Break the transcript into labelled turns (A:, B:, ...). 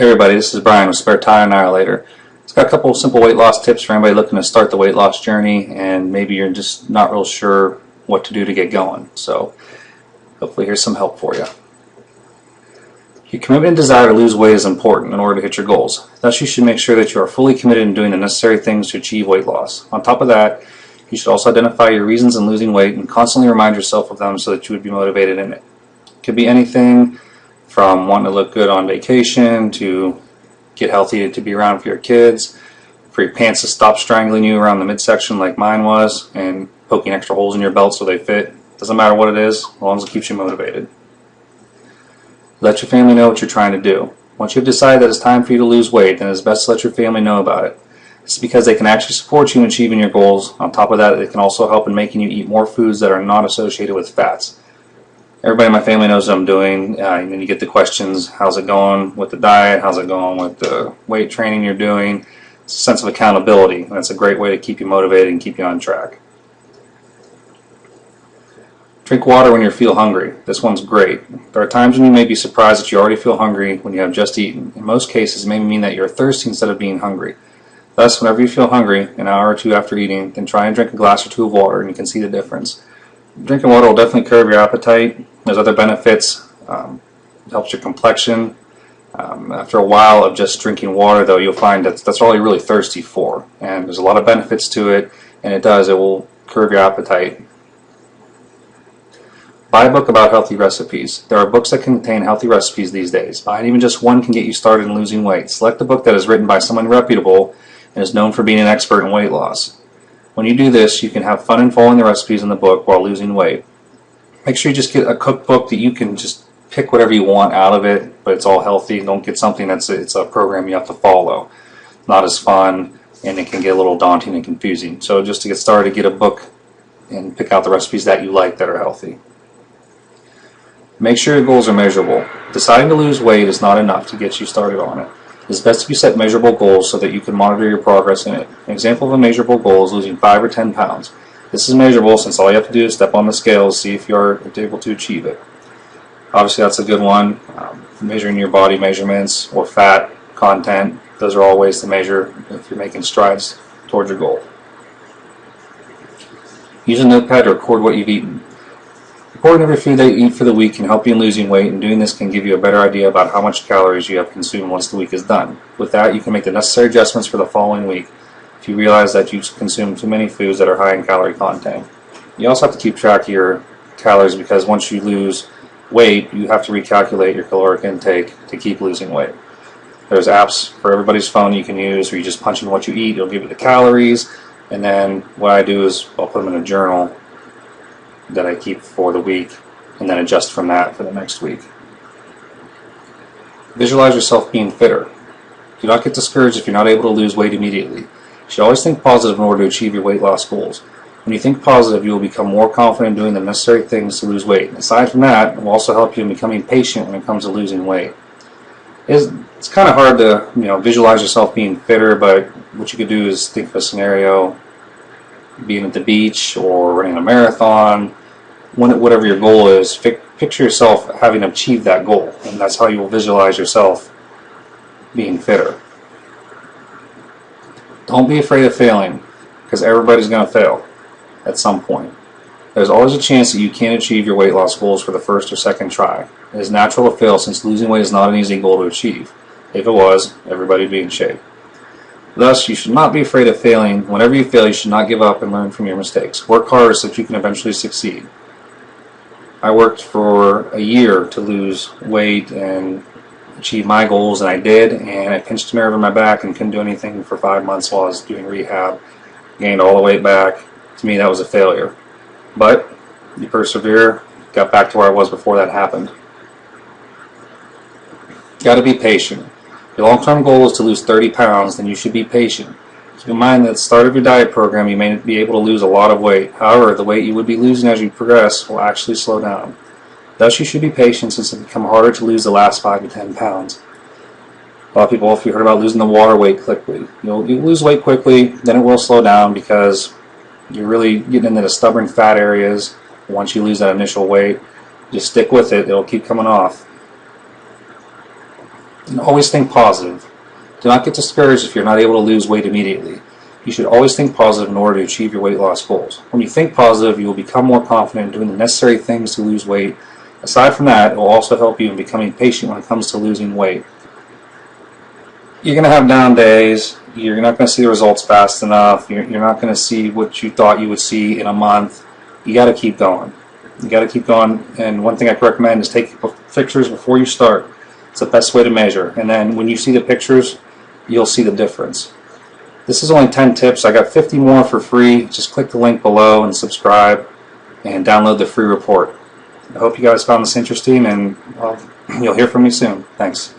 A: Hey everybody, this is Brian with Spare Tire Annihilator. It's got a couple of simple weight loss tips for anybody looking to start the weight loss journey and maybe you're just not real sure what to do to get going. So hopefully here's some help for you. Your commitment and desire to lose weight is important in order to hit your goals. Thus you should make sure that you are fully committed in doing the necessary things to achieve weight loss. On top of that, you should also identify your reasons in losing weight and constantly remind yourself of them so that you would be motivated in it. It could be anything from wanting to look good on vacation, to get healthy, to be around for your kids, for your pants to stop strangling you around the midsection like mine was, and poking extra holes in your belt so they fit. Doesn't matter what it is, as long as it keeps you motivated. Let your family know what you're trying to do. Once you've decided that it's time for you to lose weight, then it's best to let your family know about it. This is because they can actually support you in achieving your goals. On top of that, they can also help in making you eat more foods that are not associated with fats. Everybody in my family knows what I'm doing, and then you get the questions, how's it going with the diet, how's it going with the weight training you're doing. It's a sense of accountability, and that's a great way to keep you motivated and keep you on track. Drink water when you feel hungry. This one's great. There are times when you may be surprised that you already feel hungry when you have just eaten. In most cases, it may mean that you're thirsty instead of being hungry. Thus, whenever you feel hungry, an hour or two after eating, then try and drink a glass or two of water and you can see the difference. Drinking water will definitely curb your appetite. There's other benefits. It helps your complexion. After a while of just drinking water, though, you'll find that that's all you're really thirsty for. And there's a lot of benefits to it, and it will curb your appetite. Buy a book about healthy recipes. There are books that contain healthy recipes these days. Buying even just one can get you started in losing weight. Select a book that is written by someone reputable and is known for being an expert in weight loss. When you do this, you can have fun in following the recipes in the book while losing weight. Make sure you just get a cookbook that you can just pick whatever you want out of it, but it's all healthy. Don't get something it's a program you have to follow. Not as fun, and it can get a little daunting and confusing. So just to get started, get a book and pick out the recipes that you like that are healthy. Make sure your goals are measurable. Deciding to lose weight is not enough to get you started on it. It's best if you set measurable goals so that you can monitor your progress in it. An example of a measurable goal is losing 5 or 10 pounds. This is measurable since all you have to do is step on the scales, see if you're able to achieve it. Obviously that's a good one. Measuring your body measurements or fat content, those are all ways to measure if you're making strides towards your goal. Use a notepad to record what you've eaten. Recording every food that you eat for the week can help you in losing weight, and doing this can give you a better idea about how much calories you have consumed once the week is done. With that, you can make the necessary adjustments for the following week if you realize that you consume too many foods that are high in calorie content. You also have to keep track of your calories because once you lose weight, you have to recalculate your caloric intake to keep losing weight. There's apps for everybody's phone you can use where you just punch in what you eat, it'll give you the calories, and then what I do is I'll put them in a journal that I keep for the week and then adjust from that for the next week. Visualize yourself being fitter. Do not get discouraged if you're not able to lose weight immediately. You should always think positive in order to achieve your weight loss goals. When you think positive, you will become more confident in doing the necessary things to lose weight. Aside from that, it will also help you in becoming patient when it comes to losing weight. It's kind of hard to visualize yourself being fitter, but what you could do is think of a scenario being at the beach or running a marathon, whatever your goal is. Picture yourself having achieved that goal, and that's how you will visualize yourself being fitter. Don't be afraid of failing, because everybody's going to fail at some point. There's always a chance that you can't achieve your weight loss goals for the first or second try. It is natural to fail since losing weight is not an easy goal to achieve. If it was, everybody would be in shape. Thus, you should not be afraid of failing. Whenever you fail, you should not give up and learn from your mistakes. Work hard so that you can eventually succeed. I worked for a year to lose weight and achieve my goals, and I did, and I pinched a nerve in my back and couldn't do anything for 5 months while I was doing rehab. Gained all the weight back. To me, that was a failure. But you persevere, got back to where I was before that happened. Got to be patient. Your long-term goal is to lose 30 pounds, then you should be patient. Keep in mind that at the start of your diet program, you may be able to lose a lot of weight. However, the weight you would be losing as you progress will actually slow down. Thus, you should be patient since it will become harder to lose the last 5 to 10 pounds. A lot of people, if you heard about losing the water weight quickly, you'll lose weight quickly, then it will slow down because you're really getting into the stubborn fat areas. Once you lose that initial weight, just stick with it. It'll keep coming off. And always think positive. Do not get discouraged if you're not able to lose weight immediately. You should always think positive in order to achieve your weight loss goals. When you think positive, you will become more confident in doing the necessary things to lose weight. Aside from that, it will also help you in becoming patient when it comes to losing weight. You're going to have down days. You're not going to see the results fast enough. You're not going to see what you thought you would see in a month. You got to keep going. You got to keep going. And one thing I can recommend is take pictures before you start. It's the best way to measure. And then when you see the pictures, you'll see the difference. This is only 10 tips. I got 50 more for free. Just click the link below and subscribe and download the free report. I hope you guys found this interesting, and you'll hear from me soon. Thanks.